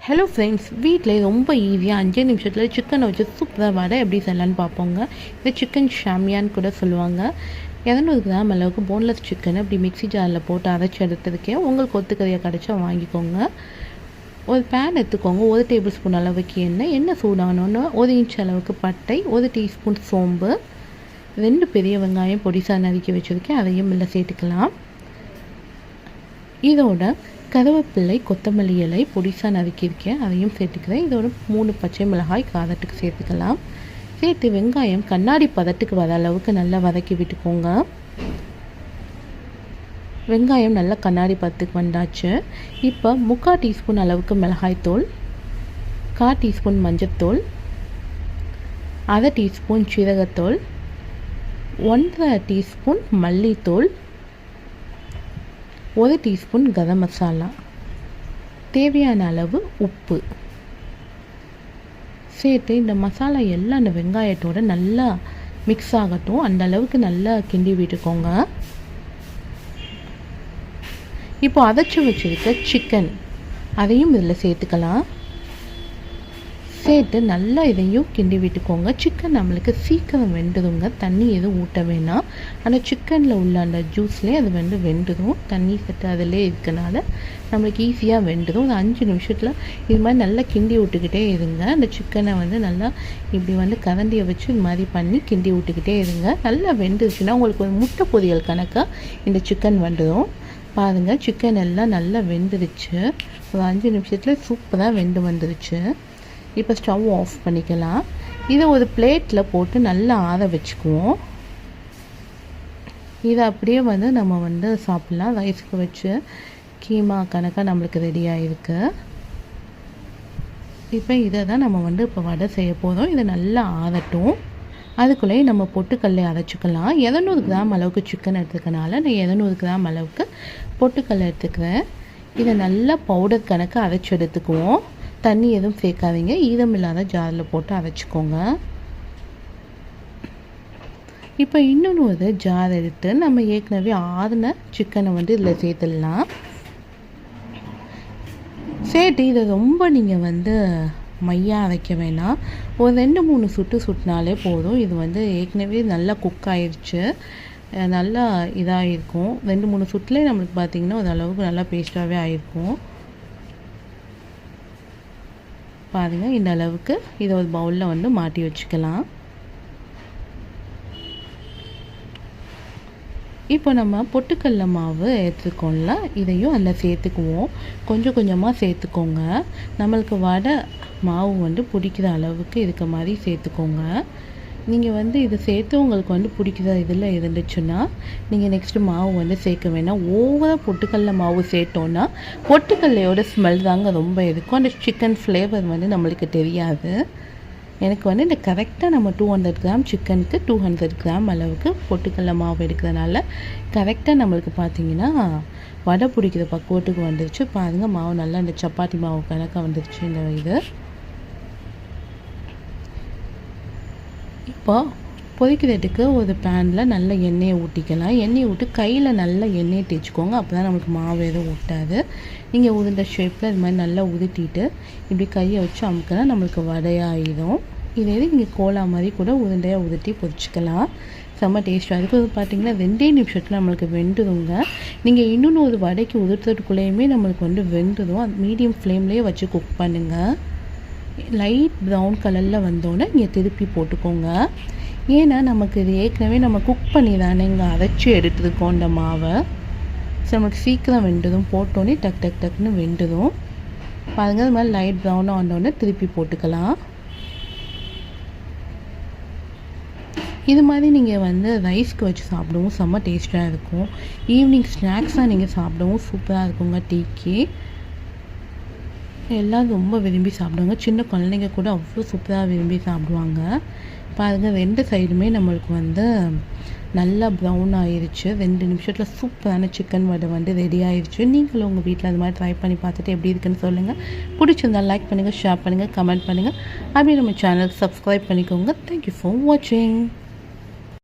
Hello friends, வீட்டில் ரொம்ப ஈஸியாக 5 நிமிஷத்தில் சிக்கனை வச்சு சூப்பராக வடை எப்படி செய்யலான்னு பார்ப்போங்க. இது சிக்கன் ஷாமியான்னு கூட சொல்லுவாங்க. 200 கிராம் அளவுக்கு போன்லெஸ் சிக்கனை அப்படி மிக்ஸி ஜாரில் போட்டு அரைச்சி எடுத்ததுக்கே உங்களுக்கு ஒத்துக்கறியாக கிடச்சா வாங்கிக்கோங்க. ஒரு பேன் எடுத்துக்கோங்க. 1 டேபிள் ஸ்பூன் அளவுக்கு எண்ணெய் சூடானோன்னு 1 இன்ச் அளவுக்கு பட்டை, 1 டீஸ்பூன் சோம்பு, 2 பெரிய வெங்காயம் பொடிசாக நறுக்கி வச்சுருக்கேன், அதையும் இல்லை சேர்த்துக்கலாம். இதோட கருவேப்பிலை, கொத்தமல்லி இலை பொடிசாக நறுக்கியிருக்கேன், அதையும் சேர்த்துக்கிறேன். இதோட 3 பச்சை மிளகாய் காரத்துக்கு சேர்த்துக்கலாம். சேர்த்து வெங்காயம் கண்ணாடி பதத்துக்கு வர அளவுக்கு நல்லா வதக்கி விட்டுக்கோங்க. வெங்காயம் நல்லா கண்ணாடி பதத்துக்கு வந்தாச்சு. இப்போ 3/4 டீஸ்பூன் அளவுக்கு மிளகாய்த்தூள், 1/4 டீஸ்பூன் மஞ்சத்தூள், 1/2 டீஸ்பூன் சீரகத்தூள், 1/2 டீஸ்பூன் மல்லித்தூள், 1 டீஸ்பூன் கரம் மசாலா, தேவையான அளவு உப்பு சேர்த்து இந்த மசாலா எல்லாம் அந்த வெங்காயத்தோடு நல்லா மிக்ஸ் ஆகட்டும். அந்த அளவுக்கு நல்லா கிண்டி விட்டுக்கோங்க. இப்போ அரைச்சி வச்சுருக்க சிக்கன் அதையும் இதில் சேர்த்துக்கலாம். சேர்த்து நல்லா இதையும் கிண்டி விட்டுக்கோங்க. சிக்கன் நம்மளுக்கு சீக்கிரம் வெந்துடுங்க, தண்ணி எதுவும் ஊட்ட வேணாம். ஆனால் சிக்கனில் உள்ள அந்த ஜூஸ்லேயே அது வெந்துடும். தண்ணி சத்து அதிலே இருக்கனால நம்மளுக்கு ஈஸியாக வெந்துடும். ஒரு 5 நிமிஷத்தில் இது மாதிரி நல்லா கிண்டி விட்டுக்கிட்டே இருங்க. அந்த சிக்கனை நல்லா இப்படி கரண்டியை வச்சு இது மாதிரி பண்ணி கிண்டி விட்டுக்கிட்டே இருங்க. நல்லா வெந்துருச்சுன்னா உங்களுக்கு ஒரு முட்டை பொரியல் கணக்காக இந்த சிக்கன் வந்துடும். பாருங்கள், சிக்கன் எல்லாம் நல்லா வெந்துருச்சு. ஒரு 5 நிமிஷத்தில் சூப்பராக வெந்து வந்துருச்சு. இப்போ ஸ்டவ் ஆஃப் பண்ணிக்கலாம். இதை ஒரு பிளேட்டில் போட்டு நல்லா ஆற வச்சுக்குவோம். இதை அப்படியே நம்ம சாப்பிட்லாம். ரைஸுக்கு வச்சு கீமா கணக்காக நம்மளுக்கு ரெடியாக இருக்குது. இப்போ இதை தான் நம்ம இப்போ வடை செய்ய போகிறோம். இதை நல்லா ஆறட்டும். அதுக்குள்ளேயே நம்ம பொட்டுக்கல்லை அரைச்சிக்கலாம். 200 கிராம் அளவுக்கு சிக்கன் எடுத்துக்கனால நான் 200 கிராம் அளவுக்கு பொட்டுக்கல்லை எடுத்துக்கிறேன். இதை நல்லா பவுடர் கணக்கு அரைச்சி எடுத்துக்குவோம். தண்ணி எதுவும் சேர்க்காதீங்க, ஈரமில்லாத ஜாரில் போட்டு அரைச்சிக்கோங்க. இப்போ இன்னொன்று ஒரு ஜார் எடுத்து நம்ம ஏற்கனவே ஆறின சிக்கனை இதில் சேர்த்துடலாம். சேர்த்து இதை ரொம்ப நீங்கள் மையாக அரைக்க வேணாம். ஒரு 2-3 சுட்டினாலே போதும். இது ஏற்கனவே நல்லா குக் ஆயிடுச்சு, நல்லா இதாக இருக்கும். 2-3 சுட்டிலே நம்மளுக்கு பார்த்திங்கன்னா ஒரு அளவுக்கு நல்லா பேஸ்ட்டாகவே ஆகிருக்கும். பாருங்கள், இந்த அளவுக்கு இதை ஒரு பவுலில் மாட்டி வச்சுக்கலாம். இப்போ நம்ம பொட்டுக்கடல மாவு எடுத்துக்கோங்கள, இதையும் அதில் சேர்த்துக்குவோம். கொஞ்சம் கொஞ்சமாக சேர்த்துக்கோங்க. நம்மளுக்கு வடை மாவு பிடிக்கிற அளவுக்கு இருக்க மாதிரி சேர்த்துக்கோங்க. நீங்கள் இது சேர்த்து உங்களுக்கு பிடிக்கிற இதில் இருந்துச்சுன்னா நீங்கள் நெக்ஸ்ட்டு மாவு சேர்க்க வேணாம். ஓவராக பொட்டுக்கடல மாவு சேர்த்தோன்னா பொட்டுக்கடலையோட ஸ்மெல் தாங்க ரொம்ப இருக்கும். அந்த சிக்கன் ஃப்ளேவர் நம்மளுக்கு தெரியாது. எனக்கு இந்த கரெக்டாக நம்ம 200 கிராம் சிக்கனுக்கு 200 கிராம் அளவுக்கு பொட்டுக்கடல மாவு எடுக்கிறதுனால கரெக்டாக நம்மளுக்கு பார்த்திங்கன்னா வடை பிடிக்கிற பக்குவத்துக்கு வந்துருச்சு. பாருங்கள், மாவு நல்லா இந்த சப்பாத்தி மாவு கணக்காக வந்துருச்சு. இந்த இது இப்போ பொரிக்கிறதுக்கு ஒரு பேனில் நல்ல எண்ணெயை ஊற்றிக்கலாம். எண்ணெயை ஊற்றி கையில் நல்லா எண்ணெயை தேய்ச்சிக்கோங்க. அப்போ தான் நம்மளுக்கு மாவு எதுவும் ஊட்டாது. நீங்கள் உருண்டை ஷேப்பில் இது மாதிரி நல்லா உருட்டிட்டு இப்படி கையை வச்சு அமுக்கினா நம்மளுக்கு வடையாகிடும். இதே நீங்கள் கோலா மாதிரி கூட உருண்டையாக உருட்டி பொரிச்சிக்கலாம். செம்ம டேஸ்ட்டாக இருக்குது. அது பார்த்திங்கன்னா 2 நிமிஷத்தில் நம்மளுக்கு வெந்துடுங்க. நீங்கள் இன்னொன்று ஒரு வடைக்கு உதுறதுக்குள்ளேயுமே நம்மளுக்கு வெந்துடும். அது மீடியம் ஃப்ளேம்லேயே வச்சு குக் பண்ணுங்கள். லைட் ப்ரௌன் கலரில் வந்தோடனே நீங்கள் திருப்பி போட்டுக்கோங்க. ஏன்னா நமக்கு இது ஏற்கனவே நம்ம குக் பண்ணி தானே இங்கே அரைச்சி எடுத்துருக்கோம் இந்த மாவை. ஸோ நமக்கு சீக்கிரம் வெந்துடும். போட்டோன்னே டக்குன்னு வெந்துடும். பாருங்கள், அது மாதிரி லைட் ப்ரௌனாக வந்தோடனே திருப்பி போட்டுக்கலாம். இது மாதிரி நீங்கள் ரைஸ்க்கு வச்சு சாப்பிடவும் செம்ம டேஸ்ட்டாக இருக்கும். ஈவினிங் ஸ்நாக்ஸாக நீங்கள் சாப்பிடவும் சூப்பராக இருக்குங்க. டீக்கு எல்லாம் ரொம்ப விரும்பி சாப்பிடுவாங்க. சின்ன குழந்தைங்க கூட அவ்வளோ சூப்பராக விரும்பி சாப்பிடுவாங்க. பாருங்கள், 2 சைடுமே நம்மளுக்கு நல்லா ப்ரௌன் ஆயிடுச்சு. 2 நிமிஷத்தில் சூப்பரான சிக்கன் வடை ரெடி ஆயிடுச்சு. நீங்களும் உங்கள் வீட்டில் அது மாதிரி ட்ரை பண்ணி பார்த்துட்டு எப்படி இருக்குன்னு சொல்லுங்கள். பிடிச்சிருந்தால் லைக் பண்ணுங்கள், ஷேர் பண்ணுங்கள், கமெண்ட் பண்ணுங்கள். அப்படியே நம்ம சேனலுக்கு சப்ஸ்கிரைப் பண்ணிக்கோங்க. தேங்க்யூ ஃபார் வாட்சிங்.